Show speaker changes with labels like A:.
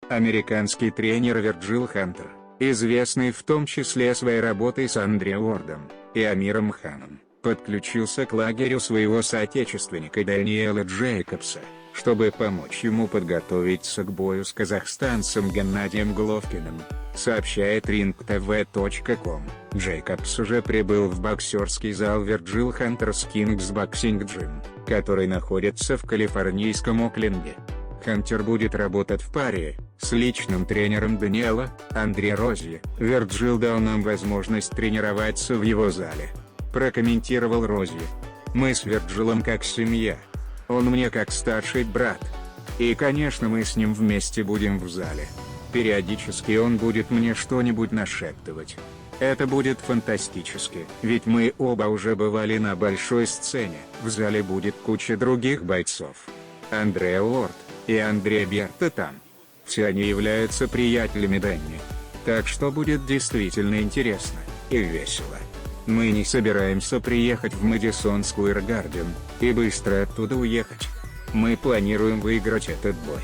A: Американский тренер Вирджил Хантер, известный в том числе своей работой с Андре Уордом и Амиром Ханом, подключился к лагерю своего соотечественника Дэниела Джейкобса, чтобы помочь ему подготовиться к бою с казахстанцем Геннадием Головкиным, сообщает ringtv.com. Джейкобс уже прибыл в боксерский зал Вирджил Хантер's Kings Boxing Gym, который находится в калифорнийском Окленде. Хантер будет работать в паре с личным тренером Дэниела, Андре Розье. «Вирджил дал нам возможность тренироваться в его зале», — прокомментировал Розье. «Мы с Вирджилом как семья. Он мне как старший брат. И конечно мы с ним вместе будем в зале. Периодически он будет мне что-нибудь нашептывать. Это будет фантастически, ведь мы оба уже бывали на большой сцене. В зале будет куча других бойцов. Андре Уорд и Андре Берта там. Все они являются приятелями Дэнни. Так что будет действительно интересно и весело. Мы не собираемся приехать в Мэдисон Сквер Гарден и быстро оттуда уехать. Мы планируем выиграть этот бой.